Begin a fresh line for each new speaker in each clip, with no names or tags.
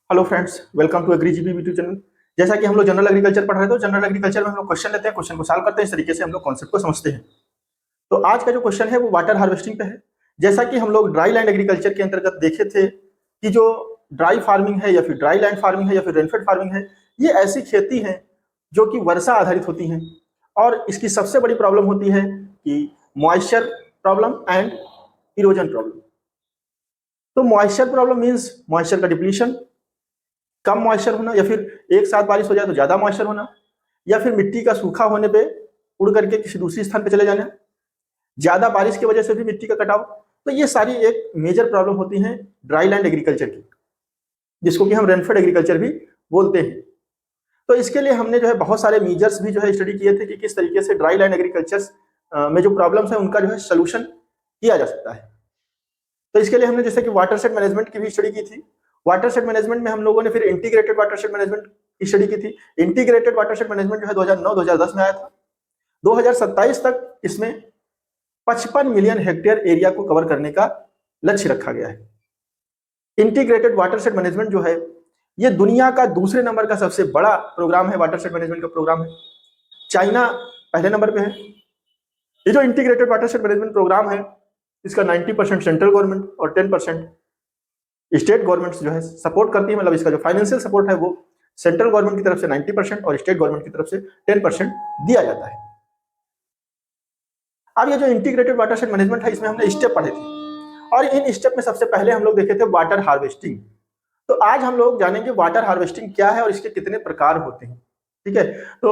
Hello friends, welcome to AgriGB YouTube channel. जैसा कि हम लोग जनरल एग्रीकल्चर पढ़ रहे थे, तो जनरल एग्रीकल्चर में हम लोग क्वेश्चन लेते हैं, क्वेश्चन को सॉल्व करते हैं, इस तरीके से हम लोग कॉन्सेप्ट को समझते हैं। तो आज का जो क्वेश्चन है वो वाटर हार्वेस्टिंग पे है। जैसा कि हम लोग ड्राई लैंड एग्रीकल्चर के अंतर्गत देखे थे कि जो ड्राई फार्मिंग है या फिर ड्राई लैंड फार्मिंग है या फिर रेनफेड फार्मिंग है, ये ऐसी खेती है जो कि वर्षा आधारित होती है और इसकी सबसे बड़ी प्रॉब्लम होती है कि moisture problem and erosion problem. तो मॉइस्चर प्रॉब्लम मीन्स मॉइस्चर का डिप्लीशन, कम मॉइस्चर होना, या फिर एक साथ बारिश हो जाए तो ज्यादा मॉइस्चर होना, या फिर मिट्टी का सूखा होने पे उड़ करके किसी दूसरी स्थान पे चले जाना, ज्यादा बारिश की वजह से भी मिट्टी का कटाव। तो ये सारी एक मेजर प्रॉब्लम होती है ड्राई लैंड एग्रीकल्चर की, जिसको कि हम रेनफेड एग्रीकल्चर भी बोलते हैं। तो इसके लिए हमने जो है बहुत सारे मेजर्स भी जो है स्टडी किए थे कि किस तरीके से ड्राई लैंड एग्रीकल्चर में जो प्रॉब्लम्स है उनका जो है सोल्यूशन किया जा सकता है। तो इसके लिए हमने जैसे कि वाटरशेड मैनेजमेंट की भी स्टडी की थी। वाटरशेड मैनेजमेंट में हम लोगों ने फिर इंटीग्रेटेड वाटरशेड मैनेजमेंट की स्टडी की थी। इंटीग्रेटेड वाटरशेड मैनेजमेंट जो है 2009-2010 में आया था। 2027 तक इसमें 55 मिलियन हेक्टेयर एरिया को कवर करने का लक्ष्य रखा गया है। इंटीग्रेटेड वाटरशेड मैनेजमेंट जो है ये दुनिया का दूसरे नंबर का सबसे बड़ा प्रोग्राम है, वाटरशेड मैनेजमेंट का प्रोग्राम है। चाइना पहले नंबर पे है। ये जो इंटीग्रेटेड वाटरशेड मैनेजमेंट प्रोग्राम है इसका 90% सेंट्रल गवर्नमेंट और 10% स्टेट गवर्नमेंट जो है सपोर्ट करती है। मतलब इसका जो फाइनेंशियल सपोर्ट है वो सेंट्रल गवर्नमेंट की तरफ से 90% और स्टेट गवर्नमेंट की तरफ से 10% दिया जाता है। अब ये जो इंटीग्रेटेड वाटरशेड मैनेजमेंट है इसमें हमने स्टेप पढ़े थे और इन स्टेप में सबसे पहले हम लोग देखे थे वाटर हार्वेस्टिंग। तो आज हम लोग जानेंगे वाटर हार्वेस्टिंग क्या है और इसके कितने प्रकार होते हैं। ठीक है, तो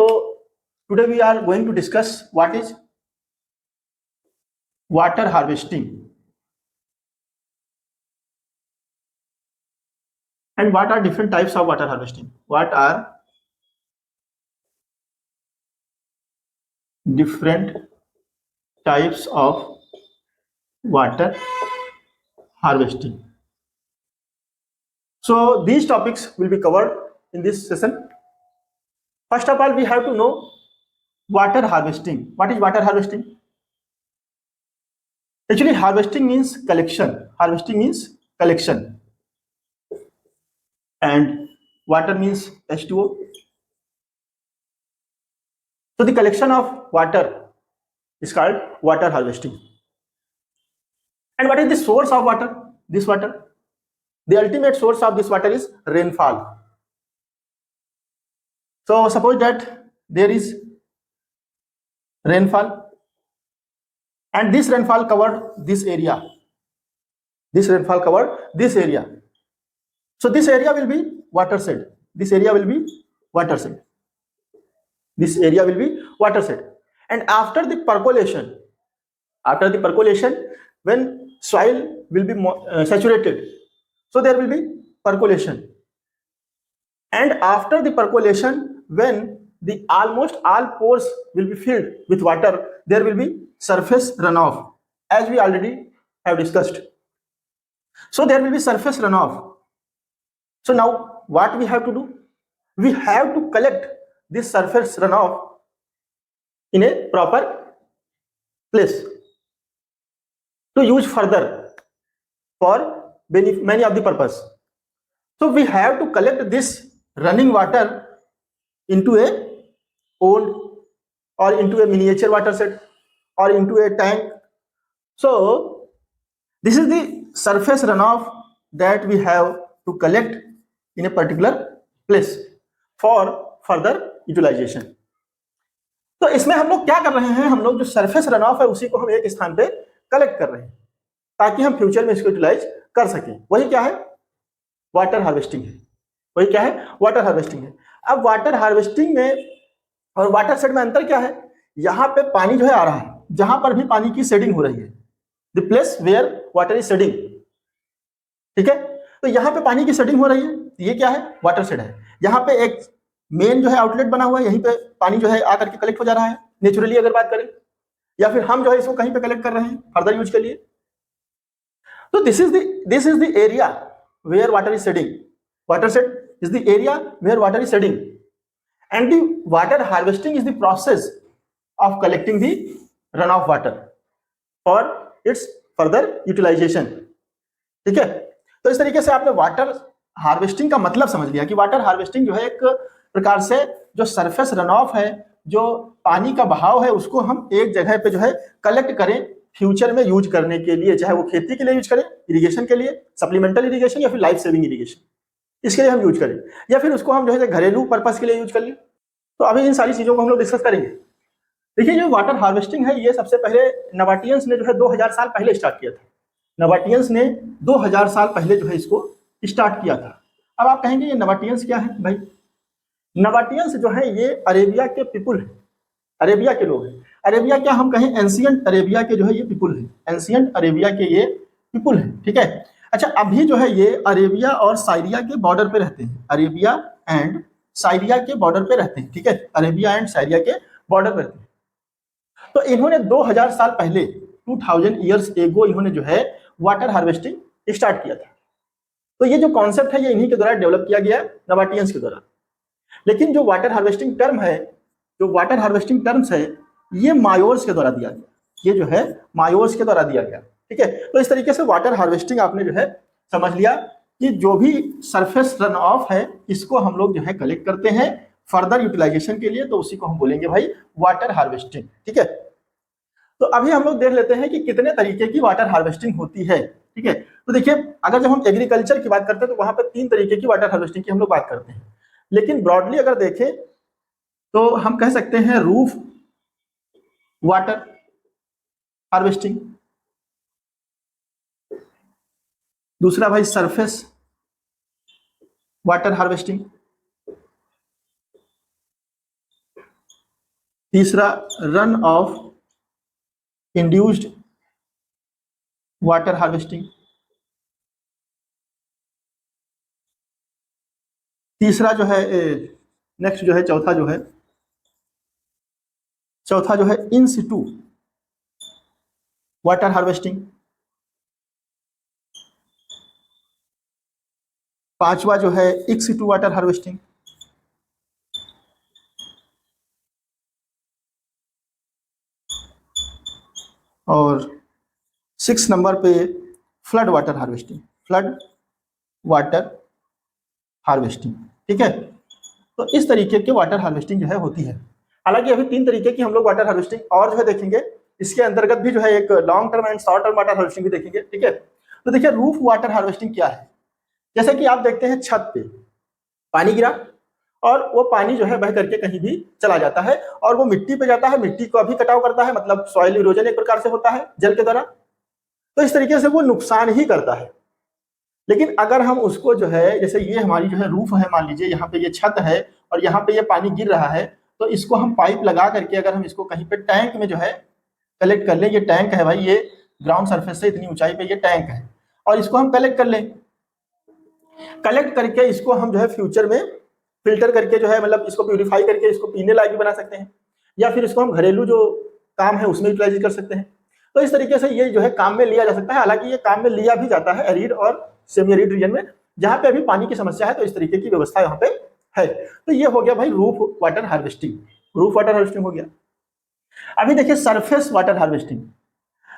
today we are going to discuss what is water harvesting and what are different types of water harvesting. What are different types of water harvesting? So these topics will be covered in this session. First of all, we have to know water harvesting. What is water harvesting? Actually, harvesting means collection. Harvesting means collection, and water means H2O. So the collection of water is called water harvesting. And what is the source of water? This water, the ultimate source of this water is rainfall. So suppose that there is rainfall and this rainfall covered this area. This rainfall covered this area. So this area will be watershed. This area will be watershed. This area will be watershed. And after the percolation, when soil will be saturated, so there will be percolation. And after the percolation, when the almost all pores will be filled with water, there will be surface runoff, as we already have discussed. So there will be surface runoff. So now what we have to do? We have to collect this surface runoff in a proper place to use further for many of the purpose. So we have to collect this running water into a pond or into a miniature watershed or into a tank. So this is the surface runoff that we have to collect in a particular place for further utilization. तो इसमें हम लोग क्या कर रहे हैं, हम लोग जो सरफेस रनऑफ है उसी को हम एक स्थान पे कलेक्ट कर रहे हैं ताकि हम फ्यूचर में इसको यूटिलाइज कर सकें। वही क्या है, वाटर हार्वेस्टिंग है। वही क्या है, वाटर हार्वेस्टिंग है। अब वाटर हार्वेस्टिंग में और वाटर शेड में अंतर क्या है? यहाँ पे पानी जो है आ रहा है, जहां पर भी पानी की शेडिंग हो रही है, the place where water is shedding. ठीक है, तो यहाँ पे पानी की शेडिंग हो रही है, ये क्या है, वाटर शेड है। यहाँ पे एक मेन जो है आउटलेट बना हुआ है, यहीं पे पानी जो है आकर के कलेक्ट हो जा रहा है नेचुरली अगर बात करें, या फिर हम जो है इसको कहीं पे कलेक्ट कर रहे हैं फर्दर यूज के लिए। तो this is the area where water is shedding. Water shed is the area where water is shedding and the water harvesting is the process of collecting the runoff water for its further utilization. ठीक है, तो इस तरीके से आपने water harvesting का मतलब समझ लिया कि वाटर हार्वेस्टिंग जो है एक प्रकार से जो सरफेस रन ऑफ है, जो पानी का बहाव है, उसको हम एक जगह पे जो है कलेक्ट करें फ्यूचर में यूज करने के लिए, चाहे वो खेती के लिए यूज करें, इरिगेशन के लिए, सप्लीमेंटल इरिगेशन या फिर लाइफ सेविंग इरिगेशन, इसके लिए हम यूज करें, या फिर उसको हम जो है घरेलू पर्पज के लिए यूज कर लें। तो अभी इन सारी चीजों को हम लोग डिस्कस करेंगे। देखिए जो वाटर हार्वेस्टिंग है ये सबसे पहले नबाटियंस ने जो है 2000 साल पहले स्टार्ट किया था। नबाटियंस ने 2000 साल पहले जो है इसको स्टार्ट किया था। अब आप कहेंगे ये नबाटियंस क्या है भाई? नबाटियंस जो है ये अरेबिया के पीपुल है, अरेबिया के लोग हैं। अरेबिया क्या हम कहें, एंशियंट अरेबिया के जो है ये पीपुल है, एंशियंट अरेबिया के ये पीपुल है, ठीक है। अच्छा अभी जो है ये अरेबिया और साइरिया के बॉर्डर पे रहते हैं, अरेबिया एंड साइरिया के बॉर्डर पे रहते हैं, ठीक है, अरेबिया एंड साइरिया के बॉर्डर पे रहते हैं। तो इन्होंने 2000 साल पहले 2000 ईयर्स एगो इन्होंने जो है वाटर हार्वेस्टिंग स्टार्ट किया था। तो ये जो कॉन्सेप्ट है ये इन्हीं के द्वारा डेवलप किया गया नबाटियंस के द्वारा। लेकिन जो वाटर हार्वेस्टिंग टर्म है, जो वाटर हार्वेस्टिंग टर्म्स है, ये मायोर्स के द्वारा दिया गया, ये जो है मायोर्स के द्वारा दिया गया, ठीक है। तो इस तरीके से वाटर हार्वेस्टिंग आपने जो है समझ लिया कि जो भी सरफेस रन ऑफ है इसको हम लोग जो है कलेक्ट करते हैं फर्दर यूटिलाइजेशन के लिए, तो उसी को हम बोलेंगे भाई वाटर हार्वेस्टिंग, ठीक है। तो अभी हम लोग देख लेते हैं कि कितने तरीके की वाटर हार्वेस्टिंग होती है, ठीक है। तो देखिए अगर जब हम एग्रीकल्चर की बात करते हैं तो वहां पर 3 तरीके की वाटर हार्वेस्टिंग की हम लोग बात करते हैं। लेकिन ब्रॉडली अगर देखें तो हम कह सकते हैं रूफ वाटर हार्वेस्टिंग, दूसरा भाई सरफेस वाटर हार्वेस्टिंग, तीसरा run of induced water harvesting, तीसरा जो है नेक्स्ट जो है चौथा जो है इन सिटू वाटर हार्वेस्टिंग, पांचवा जो है इक्स सिटू वाटर हार्वेस्टिंग, और 6 नंबर पे flood water harvesting, flood water harvesting, ठीक है। तो इस तरीके के वाटर हार्वेस्टिंग जो है होती है। हालांकि अभी 3 तरीके की हम लोग वाटर हार्वेस्टिंग और जो है देखेंगे, इसके अंतर्गत भी जो है एक long term and short term water harvesting भी देखेंगे, ठीक है। तो देखिए रूफ वाटर हार्वेस्टिंग क्या है, जैसे कि आप देखते हैं छत पे पानी गिरा और वो पानी जो है बह करके कहीं भी चला जाता है और वो मिट्टी पे जाता है, मिट्टी को भी कटाव करता है, मतलब सॉइल इरोजन एक प्रकार से होता है जल के द्वारा। तो इस तरीके से वो नुकसान ही करता है। लेकिन अगर हम उसको जो है, जैसे ये हमारी जो है रूफ है, मान लीजिए यहाँ पे ये छत है और यहाँ पे ये पानी गिर रहा है, तो इसको हम पाइप लगा करके अगर हम इसको कहीं पे टैंक में जो है कलेक्ट कर लें, ये टैंक है भाई, ये ग्राउंड सरफेस से इतनी ऊंचाई पे ये टैंक है, और इसको हम कलेक्ट कर लें, कलेक्ट करके इसको हम जो है फ्यूचर में फिल्टर करके जो है, मतलब इसको प्यूरिफाई करके इसको पीने लायक भी बना सकते हैं, या फिर इसको हम घरेलू जो काम है उसमें यूटिलाइज कर सकते हैं। तो इस तरीके से ये जो है काम में लिया जा सकता है। हालांकि ये काम में लिया भी जाता है एरिड और सेमी एरिड रीजन में, जहां पे अभी पानी की समस्या है, तो इस तरीके की व्यवस्था यहाँ पे है। तो ये हो गया भाई roof water harvesting, roof water harvesting हो गया। अभी देखिए सरफेस वाटर हार्वेस्टिंग।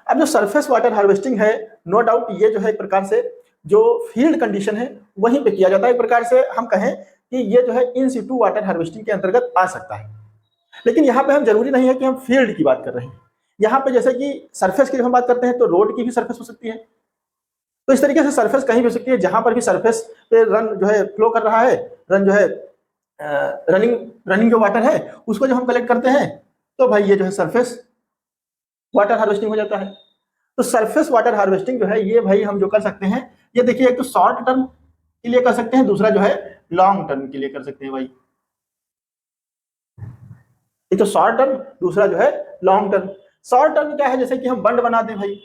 अब जो सरफेस वाटर हार्वेस्टिंग है, नो डाउट ये जो है एक प्रकार से जो फील्ड कंडीशन है वहीं पे किया जाता है। एक प्रकार से हम कहें कि ये जो है इन सिटू वाटर हार्वेस्टिंग के अंतर्गत आ सकता है। लेकिन यहाँ पे हम जरूरी नहीं है कि हम फील्ड की बात कर रहे हैं। यहाँ पे जैसे कि सरफेस की जब हम बात करते हैं तो रोड की भी सरफेस हो सकती है। तो इस तरीके से सरफेस कहीं भी हो सकती है, जहां पर भी सरफेस पे रन जो है फ्लो कर रहा है, रन जो है रनिंग जो वाटर है उसको जब हम कलेक्ट करते हैं तो भाई ये जो है सरफेस वाटर हार्वेस्टिंग हो जाता है। तो सरफेस वाटर हार्वेस्टिंग जो है ये भाई हम जो कर सकते हैं, ये देखिए एक तो शॉर्ट टर्म के लिए कर सकते हैं, दूसरा जो है लॉन्ग टर्म के लिए कर सकते हैं भाई। ये तो शॉर्ट टर्म, दूसरा जो है लॉन्ग टर्म। शॉर्ट टर्म क्या है, जैसे कि हम बंड बना दें भाई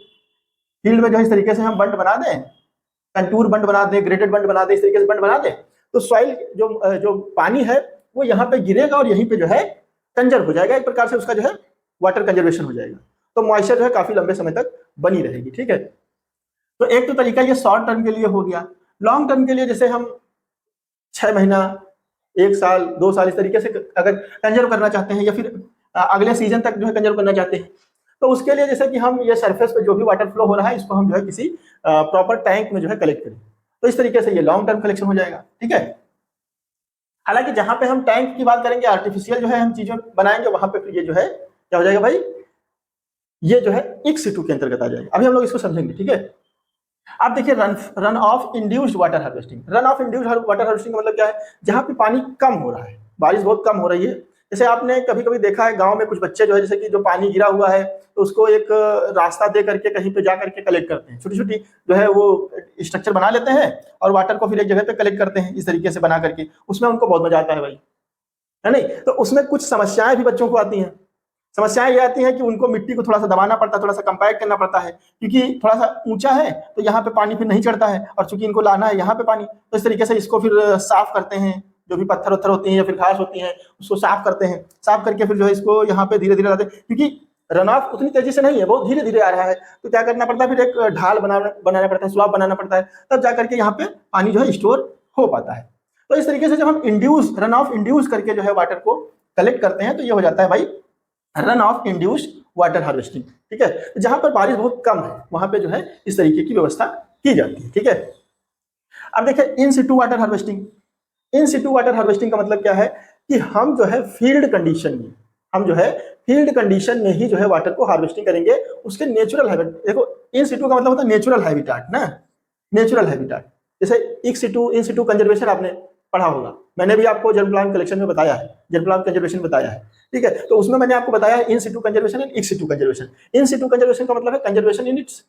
फील्ड में, जो इस तरीके से हम बंड बना दें, कंटूर बंड बना दें, ग्रेडेड बंड बना दें, इस तरीके से बंड बना दें, तो सॉइल जो पानी है वो यहाँ पे गिरेगा और यहीं पे जो है कंजर्व हो जाएगा, एक प्रकार से उसका जो है वाटर कंजर्वेशन हो जाएगा। तो मॉइस्चर जो है काफी लंबे समय तक बनी रहेगी, ठीक है। तो एक तो तरीका ये शॉर्ट टर्म के लिए हो गया। लॉन्ग टर्म के लिए जैसे हम 6 महीना, 1 साल, 2 साल इस तरीके से अगर कंजर्व करना चाहते हैं, या फिर अगले सीजन तक जो है कंजर्व करना चाहते हैं, तो उसके लिए जैसे कि हम ये सरफेस पे जो भी वाटर फ्लो हो रहा है इसको हम जो है किसी प्रॉपर टैंक में जो है कलेक्ट करें, तो इस तरीके से ये लॉन्ग टर्म कलेक्शन हो जाएगा, ठीक है। हालांकि जहां पे हम टैंक की बात करेंगे, आर्टिफिशियल जो है हम चीजें बनाएंगे, वहां पे फिर ये जो है क्या हो जाएगा भाई, ये जो है इक सिटू के अंतर्गत आ जाएगा। अभी हम लोग इसको समझेंगे, ठीक है। अब देखिए run of induced water harvesting. Run of induced water harvesting का मतलब क्या है, जहां पे पानी कम हो रहा है, बारिश बहुत कम हो रही है। जैसे आपने कभी कभी देखा है गांव में कुछ बच्चे जो है, जैसे कि जो पानी गिरा हुआ है तो उसको एक रास्ता दे करके कहीं पे जा करके कलेक्ट करते हैं, छोटी छोटी जो है वो स्ट्रक्चर बना लेते हैं और वाटर को फिर एक जगह पे कलेक्ट करते हैं, इस तरीके से बना करके। उसमें उनको बहुत मजा आता है भाई, है नहीं। तो उसमें कुछ समस्याएं भी बच्चों को आती हैं। समस्याएं ये आती हैं कि उनको मिट्टी को थोड़ा सा दबाना पड़ता है, थोड़ा सा कंपैक्ट करना पड़ता है, क्योंकि थोड़ा सा ऊंचा है तो यहाँ पे पानी फिर नहीं चढ़ता है, और चूंकि इनको लाना है यहाँ पे पानी, तो इस तरीके से इसको फिर साफ करते हैं, जो भी पत्थर उत्थर होती हैं या फिर घास होती है उसको साफ करते हैं। साफ करके फिर जो है इसको यहाँ पे धीरे धीरे लाते हैं, क्योंकि रन ऑफ उतनी तेजी से नहीं है, बहुत धीरे धीरे आ रहा है। तो क्या करना पड़ता है, फिर एक ढाल बनाना पड़ता है, स्लॉप बनाना पड़ता है, तब जा करके यहाँ पे पानी जो है स्टोर हो पाता है। तो इस तरीके से जब हम रन ऑफ इंड्यूस करके जो है वाटर को कलेक्ट करते हैं, तो ये हो जाता है भाई run of induced water harvesting, ठीक है। जहां पर बारिश बहुत कम है वहां पे जो है इस तरीके की व्यवस्था की जाती है, ठीक है। अब देखिए इन सिटू वाटर हार्वेस्टिंग। इन सिटू वाटर हार्वेस्टिंग का मतलब क्या है कि हम जो है फील्ड कंडीशन में, हम जो है फील्ड कंडीशन में ही जो है वाटर को हार्वेस्टिंग करेंगे, उसके नेचुरल हैबिटेट। देखो इन सिटू का मतलब होता है नेचुरल हैबिटेट ना, नेचुरल हैबिटेट। जैसे इन सिटू कंजर्वेशन आपने पढ़ा होगा, मैंने भी आपको जल प्लांट कलेक्शन में बताया है, जल प्लांट कंजर्वेशन बताया है, ठीक है। तो उसमें मैंने आपको बताया in situ conservation and ex situ conservation. In situ conservation का मतलब है conservation in its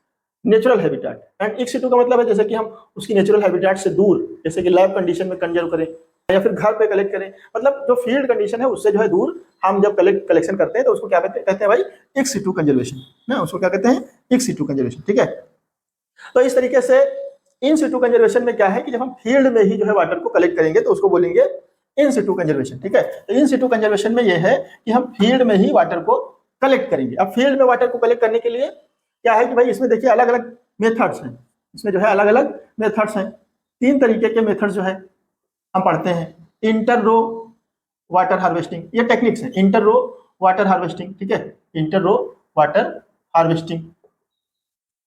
natural habitat, and ex situ का मतलब है जैसे कि हम उसकी नेचुरल हैबिटेट से दूर, जैसे कि लैब कंडीशन में कंजर्व करें या फिर घर पे कलेक्ट करें, मतलब जो फील्ड कंडीशन है उससे जो है दूर हम जब कलेक्शन करते हैं तो उसको क्या कहते हैं भाई, इक्स सिटू कंजर्वेशन ना, उसको क्या कहते हैं, इक्स सिटू कंजर्वेशन, ठीक है। तो इस तरीके से इन सिटू कंजर्वेशन में क्या है कि जब हम फील्ड में ही जो है वाटर को कलेक्ट करेंगे तो उसको बोलेंगे इन सिटू कंजर्वेशन, ठीक है। तो इन सिटू कंजर्वेशन में यह है कि हम फील्ड में ही वाटर को कलेक्ट करेंगे। अब फील्ड में वाटर को कलेक्ट करने के लिए क्या है कि भाई इसमें देखिए अलग अलग मेथड्स हैं, इसमें जो है अलग अलग मेथड्स हैं। 3 तरीके के मेथड्स जो है हम पढ़ते हैं। इंटर रो वाटर हार्वेस्टिंग, ये टेक्निक्स है, इंटर रो वाटर हार्वेस्टिंग, ठीक है, inter row water harvesting,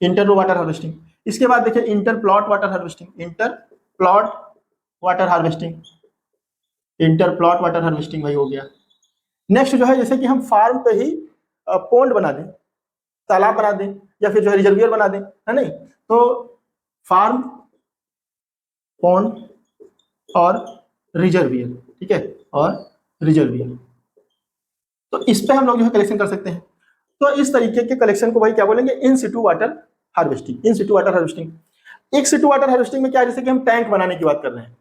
inter row water harvesting. इसके बाद देखिए inter plot water harvesting, inter plot water harvesting, inter plot water harvesting वही हो गया। नेक्स्ट जो है जैसे कि हम फार्म पे ही पोन्ड बना दें, तालाब बना दें या फिर जो है रिजर्वियर बना दें, है नहीं। तो फार्म, पोन्ड और रिजर्वियर, ठीक है, और रिजर्वियर, तो इस पे हम लोग जो है कलेक्शन कर सकते हैं। तो इस तरीके के कलेक्शन को भाई क्या बोलेंगे, इन सिटू वाटर हार्वेस्टिंग, इन सिटू वाटर हार्वेस्टिंग। एक सिटू वाटर हार्वेस्टिंग में क्या है, जैसे कि हम टैंक बनाने की बात कर रहे हैं,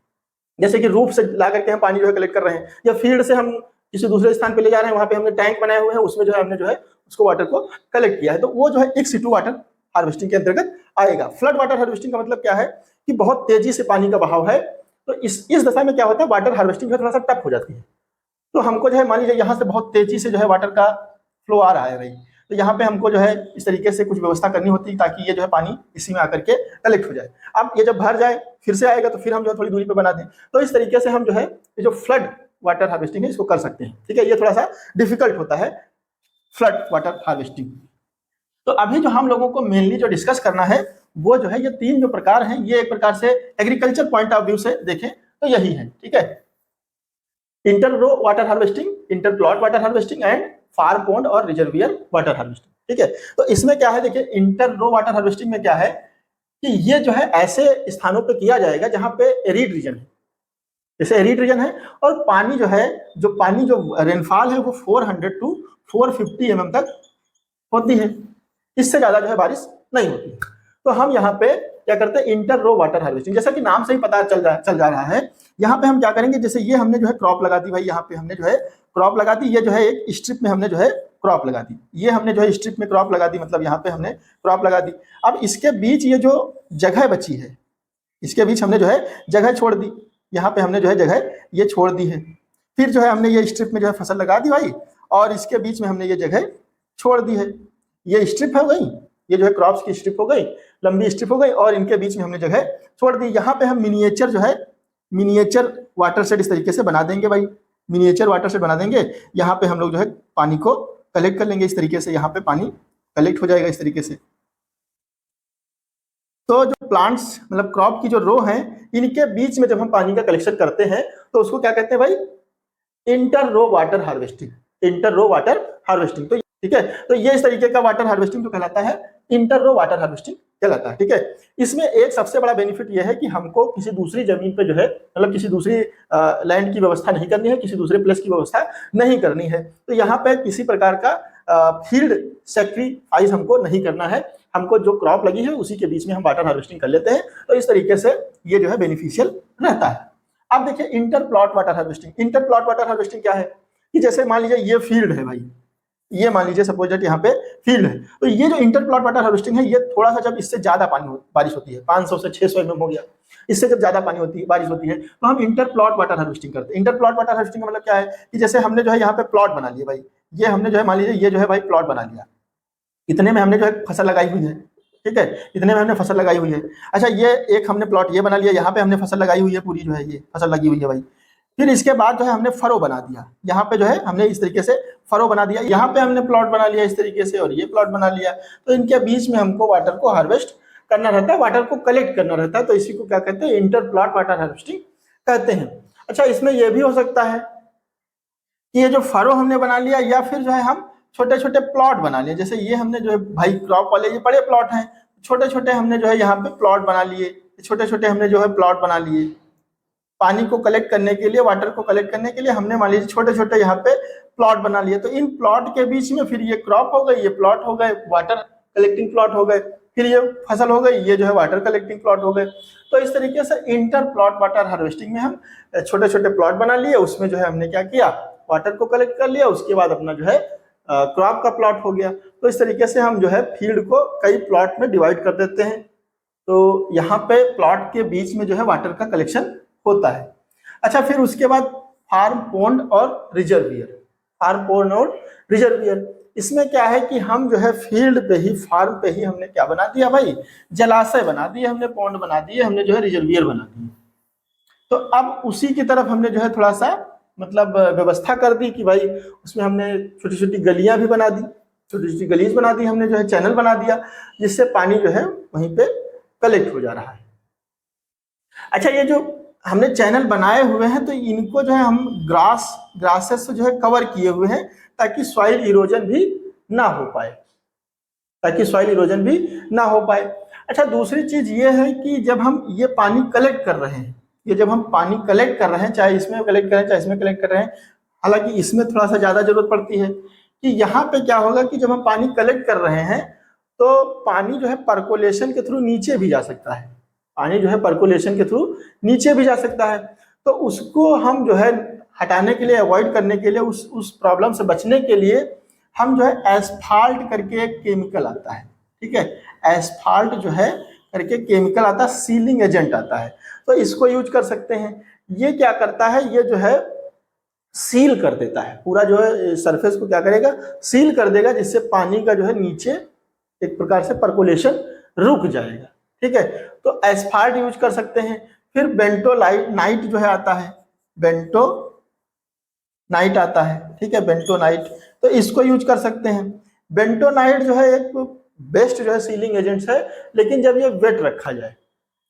जैसे कि रूफ से ला करके हम पानी जो है कलेक्ट कर रहे हैं, या फील्ड से हम किसी दूसरे स्थान पे ले जा रहे हैं, वहां पे हमने टैंक बनाए हुए हैं, उसमें जो है हमने जो है उसको वाटर को कलेक्ट किया है, तो वो जो है एक सिटू वाटर हार्वेस्टिंग के अंतर्गत आएगा। फ्लड वाटर हार्वेस्टिंग का मतलब क्या है कि बहुत तेजी से पानी का बहाव है, तो इस दशा में क्या होता है, वाटर हार्वेस्टिंग जो है थोड़ा सा टफ हो जाती है। तो हमको जो है मान लीजिए यहाँ से बहुत तेजी से जो है वाटर का फ्लो आ रहा है भाई, तो यहाँ पे हमको जो है इस तरीके से कुछ व्यवस्था करनी होती है ताकि ये जो है पानी इसी में आकर के कलेक्ट हो जाए। अब ये जब भर जाए फिर से आएगा तो फिर हम जो है थोड़ी दूरी पे बना दें, तो इस तरीके से हम जो है ये जो फ्लड वाटर हार्वेस्टिंग है इसको कर सकते हैं, ठीक है। ये थोड़ा सा डिफिकल्ट होता है फ्लड वाटर हार्वेस्टिंग। तो अभी जो हम लोगों को मेनली जो डिस्कस करना है वो जो है ये 3 जो प्रकार हैं, ये एक प्रकार से एग्रीकल्चर पॉइंट ऑफ व्यू से देखें तो यही है, ठीक है। Inter row water harvesting, inter plot water harvesting and farm pond और रिजर्वियर वाटर हार्वेस्टिंग, ठीक है। तो इसमें क्या है, देखिए इंटर रो वाटर हार्वेस्टिंग में क्या है कि ये जो है ऐसे स्थानों पे किया जाएगा जहां पे एरिड रीजन है, जैसे एरिड रीजन है, और पानी जो रेनफॉल है वो 400 टू 450 mm तक होती है, इससे ज्यादा जो है बारिश नहीं होती है। तो हम यहाँ पे क्या करते हैं, इंटर रो वाटर हार्वेस्टिंग, जैसा कि नाम से ही पता चल जा रहा है, यहाँ पे हम क्या करेंगे, जैसे ये हमने जो है क्रॉप लगा दी भाई, यहाँ पे हमने जो है क्रॉप लगा दी, ये जो है एक स्ट्रिप में हमने जो है क्रॉप लगा दी, ये हमने जो है स्ट्रिप में क्रॉप लगा दी, मतलब यहाँ पे हमने क्रॉप लगा दी। अब इसके बीच ये जो जगह बची है, इसके बीच हमने जो है जगह छोड़ दी, यहाँ पे हमने जो है जगह ये छोड़ दी है, फिर जो है हमने ये स्ट्रिप में जो है फसल लगा दी भाई, और इसके बीच में हमने ये जगह छोड़ दी है, ये स्ट्रिप हो गई, ये जो है क्रॉप्स की स्ट्रिप हो गई, लंबी स्ट्रिप हो गई, और इनके बीच में हमने जगह छोड़ दी। यहाँ पे हम मिनिएचर जो है मिनिएचर वाटर सेट इस तरीके से बना देंगे भाई, मिनिएचर वाटर सेट बना देंगे। यहाँ पे हम लोग जो है पानी को कलेक्ट कर लेंगे इस तरीके से, यहाँ पे पानी कलेक्ट हो जाएगा इस तरीके से। तो जो प्लांट्स मतलब क्रॉप की जो रो है, इनके बीच में जब हम पानी का कलेक्शन करते हैं तो उसको क्या कहते हैं भाई, inter row water harvesting. Inter row water harvesting, तो ठीक है, तो ये इस तरीके का वाटर हार्वेस्टिंग जो कहलाता है इंटर रो वाटर हार्वेस्टिंग कहलाता है। ठीक है, इसमें एक सबसे बड़ा बेनिफिट यह है कि हमको किसी दूसरी जमीन पे जो है मतलब किसी दूसरी लैंड की व्यवस्था नहीं करनी है, किसी दूसरे प्लेस की व्यवस्था नहीं करनी है। तो यहाँ पे किसी प्रकार का फील्ड सेक्रीफाइस हमको नहीं करना है, हमको जो क्रॉप लगी है उसी के बीच में हम वाटर हार्वेस्टिंग कर लेते हैं। तो इस तरीके से ये जो है बेनिफिशियल रहता है। अब देखिए inter plot water harvesting. Inter plot water harvesting क्या है कि जैसे मान लीजिए ये फील्ड है भाई, ये मान लीजिए सपोज दैट यहाँ पे फील्ड है, तो ये जो इंटर प्लॉट वाटर हार्वेस्टिंग है, ये थोड़ा सा जब इससे ज्यादा बारिश होती है, 500 से 600 mm हो गया, इससे जब ज्यादा पानी होती है, बारिश होती है, तो हम इंटर प्लॉट वाटर हार्वेस्टिंग करते हैं। इंटर प्लॉट वाटर हार्वेस्टिंग का मतलब क्या है कि जैसे हमने जो है यहाँ पे प्लॉट बना लिया भाई, ये हमने जो है मान लीजिए ये जो है भाई प्लॉट बना लिया, इतने में हमने जो है फसल लगाई हुई है। ठीक है, इतने में हमने फसल लगाई हुई है। अच्छा, ये एक हमने प्लॉट ये बना लिया, यहाँ पे हमने फसल लगाई हुई है, पूरी जो है ये फसल लगी हुई है भाई। फिर इसके बाद जो है हमने फरो बना दिया, यहाँ पे जो है हमने इस तरीके से फरो बना दिया, यहाँ पे हमने प्लॉट बना लिया इस तरीके से, और ये प्लॉट बना लिया। तो इनके बीच में हमको वाटर को हार्वेस्ट करना रहता है, वाटर को कलेक्ट करना रहता है। तो इसी को क्या कहते हैं, इंटर प्लॉट वाटर हार्वेस्टिंग कहते हैं। अच्छा, इसमें यह भी हो सकता है कि ये जो फरो हमने बना लिया, या फिर जो है हम छोटे छोटे प्लॉट बना लिए, जैसे ये हमने जो है भाई क्रॉप वाले ये बड़े प्लॉट हैं, छोटे छोटे हमने जो है यहाँ पे प्लॉट बना लिए, छोटे छोटे हमने जो है प्लॉट बना लिए पानी को कलेक्ट करने के लिए, वाटर को कलेक्ट करने के लिए हमने मान लीजिए छोटे छोटे यहाँ पे प्लॉट बना लिए। तो इन प्लॉट के बीच में फिर ये क्रॉप हो गई, ये प्लॉट हो गए, वाटर कलेक्टिंग प्लॉट हो गए, फिर ये फसल हो गई, ये जो है वाटर कलेक्टिंग प्लॉट हो गए। तो इस तरीके से इंटर प्लॉट वाटर हार्वेस्टिंग में हम छोटे छोटे प्लॉट बना लिए, उसमें जो है हमने क्या किया, वाटर को कलेक्ट कर लिया, उसके बाद अपना जो है क्रॉप का प्लॉट हो गया। तो इस तरीके से हम जो है फील्ड को कई प्लॉट में डिवाइड कर देते हैं। तो यहाँ पे प्लॉट के बीच में जो है वाटर का कलेक्शन होता है। अच्छा, फिर उसके बाद फार्म पोंड और रिजर्वियर। फार्म पोंड और रिजर्वियर, इसमें क्या है कि हम जो है फील्ड पे ही, फार्म पे ही हमने क्या बना दिया भाई, जलाशय बना दिए, हमने पोंड बना दिए, हमने जो है रिजर्वियर बना दिए। तो अब उसी की तरफ हमने जो है थोड़ा सा मतलब व्यवस्था कर दी कि भाई उसमें हमने छोटी छोटी गलियां भी बना दी, छोटी छोटी गलीज बना दी, हमने जो है चैनल बना दिया, जिससे पानी जो है वहीं पे कलेक्ट हो जा रहा है। अच्छा, ये जो हमने चैनल बनाए हुए हैं, तो इनको जो है हम ग्रासेस से जो है कवर किए हुए हैं, ताकि सॉइल इरोजन भी ना हो पाए, ताकि सॉइल इरोजन भी ना हो पाए। अच्छा, दूसरी चीज ये है कि जब हम ये पानी कलेक्ट कर रहे हैं, ये जब हम पानी कलेक्ट कर रहे हैं, चाहे इसमें कलेक्ट करें चाहे इसमें कलेक्ट कर रहे हैं, हालांकि इसमें थोड़ा सा ज्यादा जरूरत पड़ती है कि यहाँ पे क्या होगा कि जब हम पानी कलेक्ट कर रहे हैं तो पानी जो है पर्कोलेशन के थ्रू नीचे भी जा सकता है, पानी जो है पर्कोलेशन के थ्रू नीचे भी जा सकता है। तो उसको हम जो है हटाने के लिए, अवॉइड करने के लिए, उस प्रॉब्लम से बचने के लिए हम जो है एस्फाल्ट करके एक केमिकल आता है। ठीक है, एस्फाल्ट जो है करके केमिकल आता है, सीलिंग एजेंट आता है, तो इसको यूज कर सकते हैं। ये क्या करता है, ये जो है सील कर देता है, पूरा जो है सरफेस को क्या करेगा, सील कर देगा, जिससे पानी का जो है नीचे एक प्रकार से पर्कोलेशन रुक जाएगा। ठीक है, तो एस्फाल्ट यूज कर सकते हैं। फिर बेंटोनाइट जो है आता है, बेंटोनाइट आता है। ठीक है, बेंटोनाइट, तो इसको यूज कर सकते हैं। बेंटोनाइट जो है एक बेस्ट जो है सीलिंग एजेंट्स है, लेकिन जब ये वेट रखा जाए,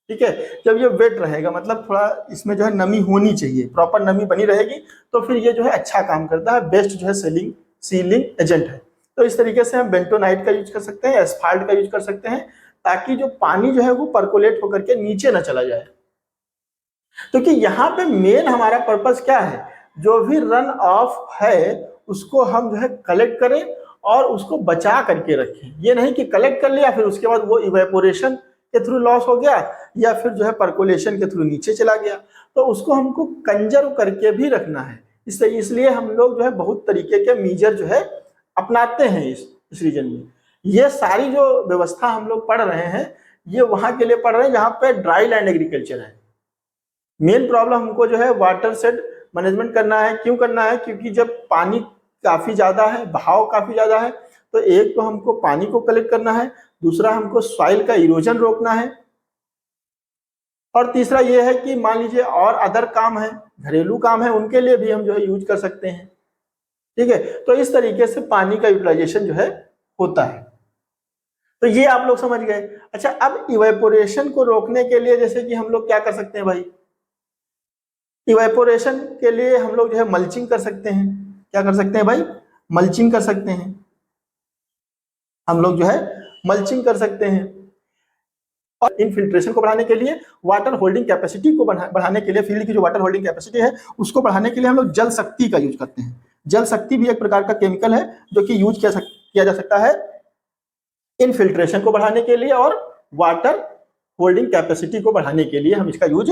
ठीक है, जब ये वेट रहेगा मतलब थोड़ा इसमें जो है नमी होनी चाहिए, प्रॉपर नमी बनी रहेगी, तो फिर ये जो है अच्छा काम करता है, बेस्ट जो है सीलिंग एजेंट है। तो इस तरीके से हम बेंटोनाइट का यूज कर सकते हैं, एस्फाल्ट का यूज कर सकते हैं, ताकि जो पानी जो है वो पर्कोलेट होकर के नीचे ना चला जाए। क्योंकि यहाँ पे मेन हमारा पर्पस क्या है, जो भी रन ऑफ है उसको हम जो है कलेक्ट करें और उसको बचा करके रखें। ये नहीं कि कलेक्ट कर लिया फिर उसके बाद वो इवेपोरेशन के थ्रू लॉस हो गया, या फिर जो है पर्कोलेशन के थ्रू नीचे चला गया, तो उसको हमको कंजर्व करके भी रखना है। इसलिए हम लोग जो है बहुत तरीके के मीजर जो है अपनाते हैं इस रीजन में। ये सारी जो व्यवस्था हम लोग पढ़ रहे हैं, ये वहां के लिए पढ़ रहे हैं जहां पे ड्राई लैंड एग्रीकल्चर है। मेन प्रॉब्लम हमको जो है वाटर सेट मैनेजमेंट करना है। क्यों करना है, क्योंकि जब पानी काफी ज्यादा है, बहाव काफी ज्यादा है, तो एक तो हमको पानी को कलेक्ट करना है, दूसरा हमको सॉइल का इरोजन रोकना है, और तीसरा ये है कि मान लीजिए और अदर काम है, घरेलू काम है, उनके लिए भी हम जो है यूज कर सकते हैं। ठीक है, तो इस तरीके से पानी का यूटिलाइजेशन जो है होता है। तो ये आप लोग समझ गए। अच्छा, अब इवेपोरेशन को रोकने के लिए जैसे कि हम लोग क्या कर सकते हैं भाई, इवेपोरेशन के लिए हम लोग जो है मल्चिंग कर सकते हैं। क्या कर सकते हैं भाई, मल्चिंग कर सकते हैं। हम लोग जो है मल्चिंग कर सकते हैं। और इनफिल्ट्रेशन को बढ़ाने के लिए, वाटर होल्डिंग कैपेसिटी को बढ़ाने के लिए, फील्ड की जो वाटर होल्डिंग कैपेसिटी है उसको बढ़ाने के लिए हम लोग जल शक्ति का यूज करते हैं। जल शक्ति भी एक प्रकार का केमिकल है जो कि यूज किया जा सकता है इनफिल्ट्रेशन को बढ़ाने के लिए और वाटर होल्डिंग कैपेसिटी को बढ़ाने के लिए हम इसका यूज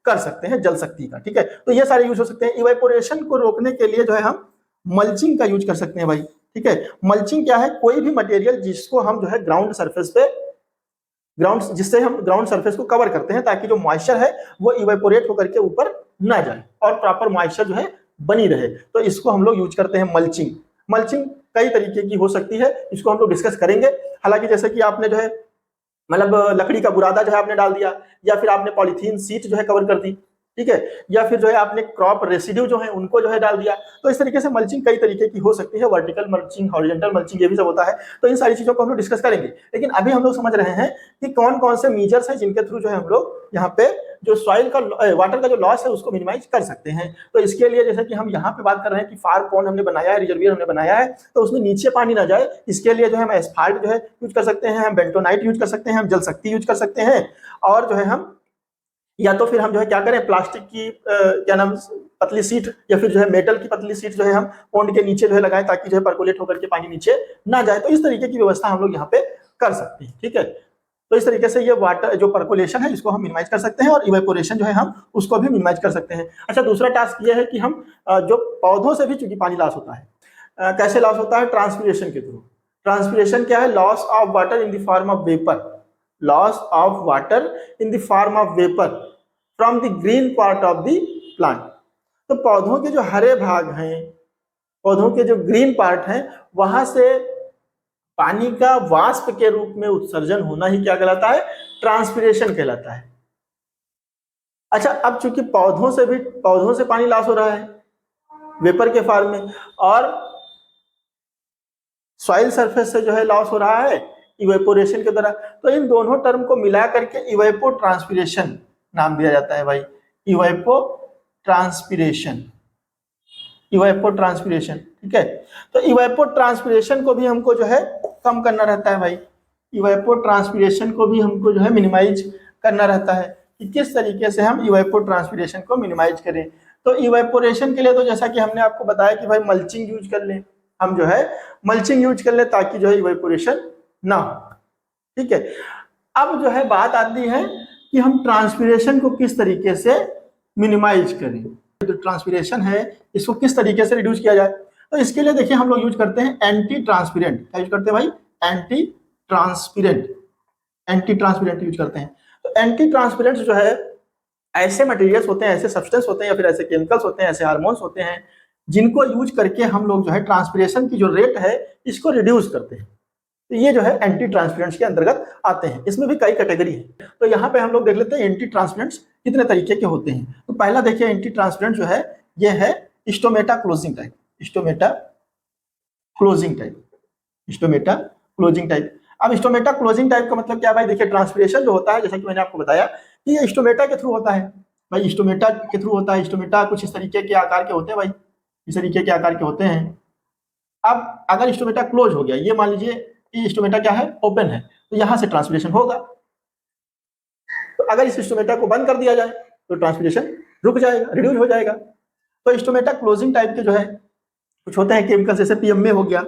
कर सकते हैं, जल शक्ति का। ठीक है, तो ये सारे यूज हो सकते हैं। इवेपोरेशन को रोकने के लिए जो है हम मल्चिंग का यूज कर सकते हैं भाई। ठीक है, मल्चिंग क्या है, कोई भी मटेरियल जिसको हम जो है ग्राउंड सरफेस पे जिससे हम ग्राउंड सरफेस को कवर करते हैं ताकि जो मॉइस्चर है वो इवेपोरेट होकर के ऊपर ना जाए और प्रॉपर मॉइस्चर जो है बनी रहे, तो इसको हम लोग यूज करते हैं मल्चिंग। मल्चिंग कई तरीके की हो सकती है, इसको हम लोग डिस्कस करेंगे। हालांकि जैसे कि आपने जो है मतलब लकड़ी का बुरादा जो है आपने डाल दिया, या फिर आपने पॉलीथीन सीट जो है कवर कर दी, ठीक है, या फिर जो है आपने क्रॉप रेसिड्यू जो है उनको जो है डाल दिया। तो इस तरीके से मल्चिंग कई तरीके की हो सकती है, वर्टिकल मल्चिंग, हॉरिजॉन्टल मल्चिंग, ये भी सब होता है। तो इन सारी चीजों को हम लोग डिस्कस करेंगे। लेकिन अभी हम लोग समझ रहे हैं कि कौन कौन से मेजर्स हैं जिनके थ्रू जो है हम लोग यहाँ पे जो सॉइल का वाटर का जो लॉस है उसको मिनिमाइज कर सकते हैं। तो इसके लिए जैसे कि हम यहाँ पे बात कर रहे हैं कि फार पॉन्ड हमने बनाया है, रिजर्वियर हमने बनाया है, तो उसमें नीचे पानी ना जाए, इसके लिए जो है हम एस्फाल्ट जो है यूज कर सकते हैं, हम बेंटोनाइट यूज कर सकते हैं, हम जल शक्ति यूज कर सकते हैं, और जो है हम या तो फिर हम जो है क्या करें, प्लास्टिक की क्या नाम पतली सीट या फिर जो है मेटल की पतली सीट जो है हम पॉन्ड के नीचे जो है लगाएं ताकि जो है परकोलेट होकर के पानी नीचे ना जाए। तो इस तरीके की व्यवस्था हम लोग यहाँ पे कर सकते हैं। ठीक है, तो इस तरीके से ये वाटर जो परकोलेशन है इसको हम मिनिमाइज कर सकते हैं और इवेपोरेशन जो है हम उसको भी मिनिमाइज कर सकते हैं। अच्छा, दूसरा टास्क ये है कि हम जो पौधों से भी चूंकि पानी लॉस होता है, कैसे लॉस होता है, ट्रांसपीरेशन के थ्रू। ट्रांसपीरेशन क्या है, loss of water in the form of vapour, loss of water in the form of vapour from the green part of the plant. तो पौधों के जो हरे भाग हैं, पौधों के जो ग्रीन पार्ट हैं, वहां से पानी का वाष्प के रूप में उत्सर्जन होना ही क्या कहलाता है, ट्रांसपीरेशन कहलाता है। अच्छा, अब चूंकि पौधों से पानी लॉस हो रहा है वेपर के फॉर्म में, और सॉइल सरफेस से जो है लॉस हो रहा है इवेपोरेशन के द्वारा, तो इन दोनों टर्म को मिला करके इवेपो ट्रांसपीरेशन नाम दिया जाता है भाई। इवेपो ट्रांसपीरेशन, इवेपो ट्रांसपीरेशन। ठीक है, तो इवेपो ट्रांसपीरेशन को भी हमको जो है कम करना रहता है भाई। इवेपो ट्रांसपीरेशन को भी हमको जो है मिनिमाइज करना रहता है कि किस तरीके से हम इवेपो ट्रांसपीरेशन को मिनिमाइज करें। तो इवेपोरेशन के लिए तो जैसा कि हमने आपको बताया कि भाई मल्चिंग यूज कर लें, हम जो है मल्चिंग यूज कर लें ताकि जो है इवेपोरेशन ना हो। ठीक है, अब जो है बात आती है कि हम ट्रांसपीरेशन को किस तरीके से मिनिमाइज करें, जो ट्रांसपीरेशन है इसको किस तरीके से रिड्यूस किया जाए। तो इसके लिए देखिए हम लोग यूज करते हैं एंटी ट्रांसपीरेंट। क्या यूज करते हैं भाई, एंटी ट्रांसपीरेंट, एंटी ट्रांसपीरेंट यूज करते हैं। तो एंटी ट्रांसपीरेंट जो है ऐसे मटेरियल्स होते हैं, ऐसे सब्सटेंस होते हैं या फिर ऐसे केमिकल्स होते हैं, ऐसे हार्मोन्स होते हैं जिनको यूज करके हम लोग जो है ट्रांसपीरेशन की जो रेट है इसको रिड्यूस करते हैं। तो ये जो है एंटी ट्रांसपीरेंट्स के अंतर्गत आते हैं। इसमें भी कई कैटेगरी है, तो यहाँ पे हम लोग देख लेते हैं एंटी ट्रांसपीरेंट्स कितने तरीके के होते हैं। तो पहला देखिए एंटी ट्रांसपीरेंट जो है ये है stomata closing type, stomata closing type, stomata closing type. अब स्टोमेटा क्लोजिंग टाइप का मतलब क्या भाई, देखिए ट्रांसपीरेशन जो होता है जैसा कि मैंने आपको बताया कि ये स्टोमेटा के थ्रू होता है भाई, स्टोमेटा के थ्रू होता है। स्टोमेटा कुछ इस तरीके के आकार के होते हैं भाई, इस तरीके के आकार के होते हैं। अब अगर स्टोमेटा क्लोज हो गया, ये मान लीजिए ये स्टोमेटा क्या है, ओपन है, तो यहां से ट्रांसपीरेशन होगा। तो अगर इस स्टोमेटा को बंद कर दिया जाए तो ट्रांसपीरेशन रुक जाएगा, रिड्यूस हो जाएगा। तो स्टोमेटा क्लोजिंग टाइप के जो है कुछ होते हैं केमिकल, जैसे पीएमए हो गया,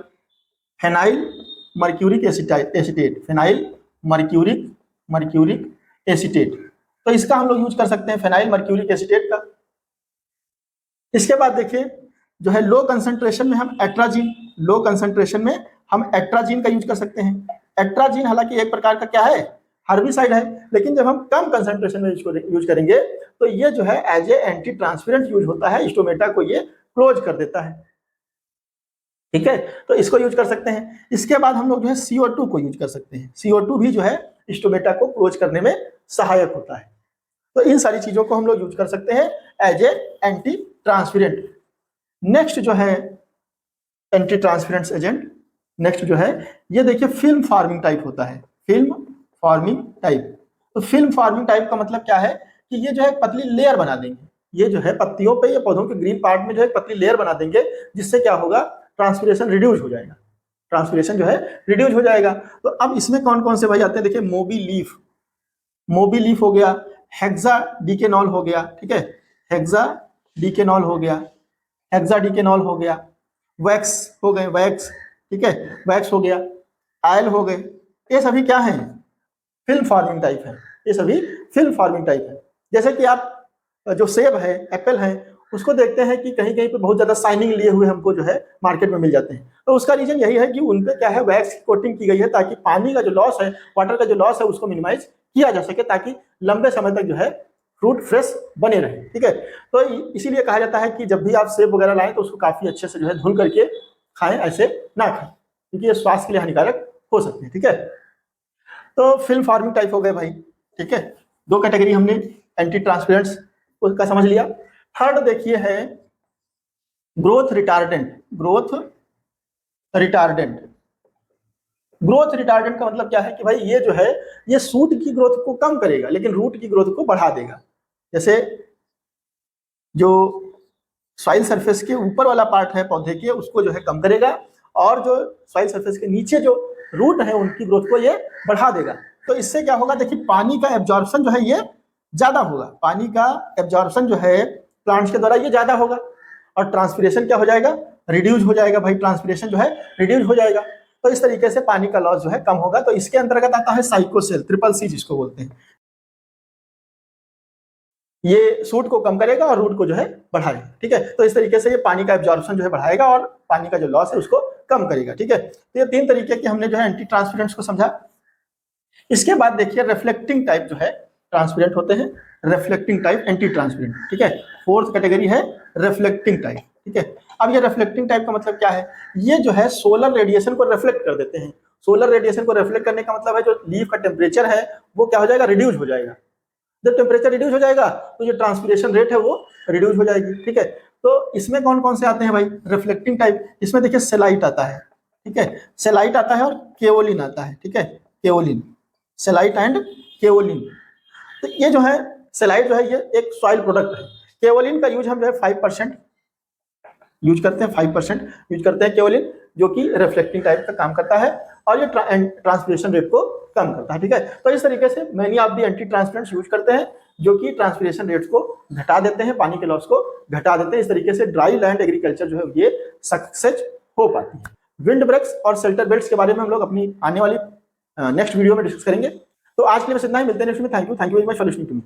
phenyl mercuric acetate, phenyl mercuric acetate. तो इसका हम लोग यूज कर सकते हैं, फेनाइल मर्क्यूरिक एसीटेट का। इसके बाद देखिए जो है लो कंसंट्रेशन में हम एट्राजीन, लो कंसंट्रेशन में हम एट्राजीन का यूज कर सकते हैं। एट्राजीन हालांकि एक प्रकार का क्या है, हर्बिसाइड है, लेकिन जब हम कम कंसंट्रेशन में यूज करेंगे तो ये जो है as a anti transparent use होता है, स्टोमेटा को ये क्लोज कर देता है। ठीक है, तो इसको यूज कर सकते हैं। इसके बाद हम लोग जो है CO2 को यूज कर सकते हैं। CO2 भी जो है स्टोमेटा को क्लोज करने में सहायक होता है। तो इन सारी चीजों को हम लोग यूज कर सकते हैं as a anti transparent. Next जो है एंटी ट्रांसपेरेंट एजेंट, नेक्स्ट जो है ये देखिए फिल्म फार्मिंग टाइप होता है। Film forming type. तो फिल्म फॉर्मिंग टाइप का मतलब क्या है कि ये जो है एक पतली लेयर बना देंगे, ये जो है पत्तियों पे या पौधों के ग्रीन पार्ट में जो है पतली लेयर बना देंगे, जिससे क्या होगा, ट्रांसपिरेशन रिड्यूस हो जाएगा, ट्रांसपिरेशन जो है रिड्यूस हो जाएगा। तो अब इसमें कौन कौन से भाई आते हैं, देखिए मोबी लीफ हो गया, हेक्सा डिकेनॉल हो गया, ठीक है, हेक्सा डिकेनॉल हो गया, हेक्सा डिकेनॉल हो गया, वैक्स हो गए, वैक्स, ठीक है, वैक्स हो गया, आयल हो गए, ये सभी क्या है, फिल्म फॉर्मिंग टाइप है, ये सभी फिल्म फॉर्मिंग टाइप है। जैसे कि आप जो सेब है, एप्पल है, उसको देखते हैं कि कहीं कहीं पे बहुत ज्यादा शाइनिंग लिए हुए हमको जो है मार्केट में मिल जाते हैं, तो उसका रीजन यही है कि उनपे क्या है, वैक्स की कोटिंग की गई है, ताकि पानी का जो लॉस है, वाटर का जो लॉस है, उसको मिनिमाइज किया जा सके, ताकि लंबे समय तक जो है फ्रूट फ्रेश बने रहे, ठीक है। तो इसीलिए कहा जाता है कि जब भी आप सेब वगैरह लाएं तो उसको काफी अच्छे से जो है धुल करके खाएं, ऐसे ना खाएं, क्योंकि ये स्वास्थ्य के लिए हानिकारक हो सकते हैं, ठीक है। तो फिल्म फार्मिंग टाइप हो गए भाई, ठीक है, दो कैटेगरी हमने एंटी ट्रांसपेरेंट्स का समझ लिया। थर्ड देखिए है growth retardant. Growth retardant, growth retardant का मतलब क्या है कि भाई ये जो है, ये शूट की ग्रोथ को कम करेगा लेकिन रूट की ग्रोथ को बढ़ा देगा। जैसे जो सॉइल सरफेस के ऊपर वाला पार्ट है पौधे के, उसको जो है कम करेगा, और जो सॉइल सरफेस के नीचे जो रूट है उनकी ग्रोथ को ये बढ़ा देगा। तो इससे क्या होगा, देखिए पानी का एब्जॉर्प्शन जो है ये ज्यादा होगा, पानी का एब्जॉर्प्शन जो है प्लांट्स के द्वारा ये ज्यादा होगा, और ट्रांसपिरेशन क्या हो जाएगा, रिड्यूस हो जाएगा भाई, ट्रांसपिरेशन जो है रिड्यूस हो जाएगा। तो इस तरीके से पानी का लॉस जो है कम होगा। तो इसके अंतर्गत आता है साइकोसेल, ट्रिपल सी जिसको बोलते हैं, ये सूट को कम करेगा और रूट को जो है बढ़ाएगा, ठीक है। तो इस तरीके से ये पानी का एब्जॉर्प्शन जो है बढ़ाएगा और पानी का जो लॉस है उसको कम करेगा, ठीक है। तो ये तीन तरीके के हमने जो है एंटी ट्रांसपेरेंट्स को समझा। इसके बाद देखिए रिफ्लेक्टिंग टाइप जो है ट्रांसपेरेंट होते हैं, रिफ्लेक्टिंग टाइप एंटी ट्रांसपेरेंट, ठीक है। फोर्थ कैटेगरी है रिफ्लेक्टिंग टाइप, ठीक है। अब ये रिफ्लेक्टिंग टाइप का मतलब क्या है, ये जो है सोलर रेडिएशन को रिफ्लेक्ट कर देते हैं। सोलर रेडिएशन को रिफ्लेक्ट करने का मतलब है जो लीफ का टेम्परेचर है वो क्या हो जाएगा, रिड्यूस हो जाएगा। जब टेम्परेचर रिड्यूस हो जाएगा तो जो ट्रांसपिरेशन रेट है वो रिड्यूस हो जाएगी, ठीक है। तो इसमें कौन कौन से आते हैं भाई रिफ्लेक्टिंग टाइप, इसमें देखिए सेलाइट आता है, ठीक है, सेलाइट आता है और केओलिन आता है, ठीक है, केओलिन, सेलाइट एंड केओलिन। तो ये जो है सेलाइट जो है ये एक सॉइल प्रोडक्ट है। केओलिन का यूज हम जो है 5% यूज करते हैं, 5% यूज करते हैं केओलिन, जो कि रिफ्लेक्टिंग टाइप का काम करता है और ये ट्रांसपिरेशन रेट को कम करता है, ठीक है। तो इस तरीके से many of the antitranspirants use करते हैं जो कि ट्रांसपिरेशन रेट्स को घटा देते हैं, पानी के लॉस को घटा देते हैं। इस तरीके से ड्राई लैंड एग्रीकल्चर जो है ये सक्सेस हो पाती है। विंड ब्रेक्स और शेल्टर बेल्ट्स के बारे में हम लोग अपनी आने वाली नेक्स्ट वीडियो में डिस्कस करेंगे। तो आज के लिए बस इतना ही, मिलते हैं नेक्स्ट में। Thank you very much for listening to me.